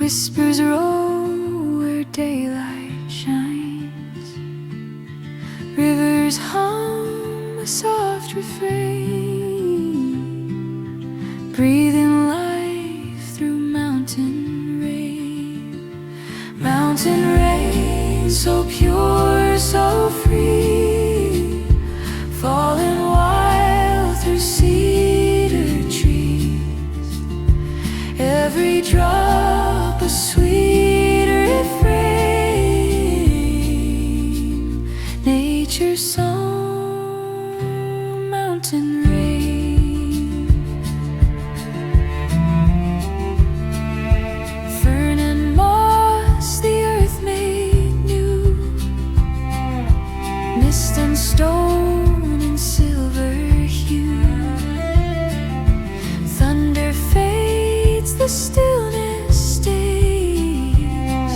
Whispers roll where daylight shines. Rivers hum a soft refrain, breathing life through mountain rain. Mountain rain, so pure, so free, falling wild through cedar trees. Every drop a sweet refrain, nature's song, mountain rain. Fern and moss the earth made new, mist and stone in silver hue. Thunder fades, the stillness stays,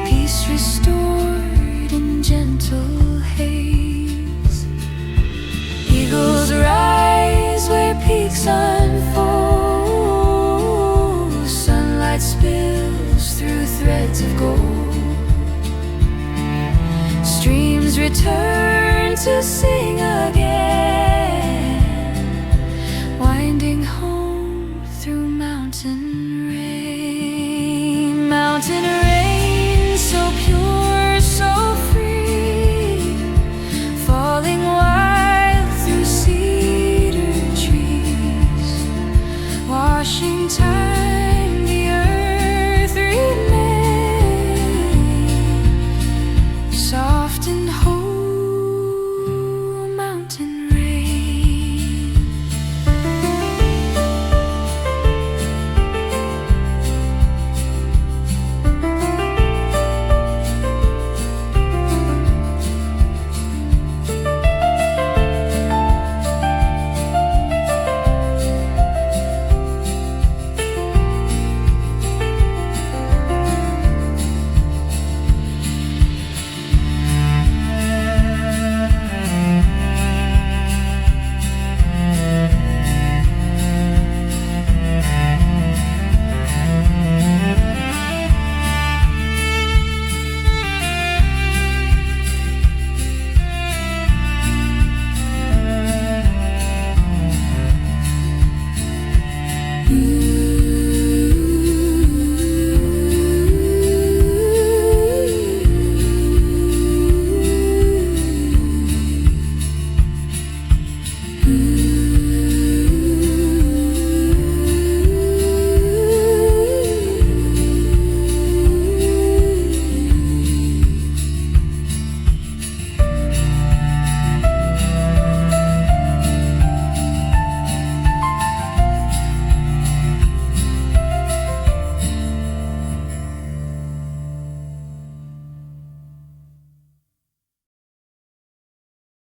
peace restored in gentle haze. Eagles rise where peaks unfold, sunlight spills through threads of gold. Streams return to sing again, winding home through mountain rain. Mountain rain, so pure, so free, falling wild through cedar trees, washing time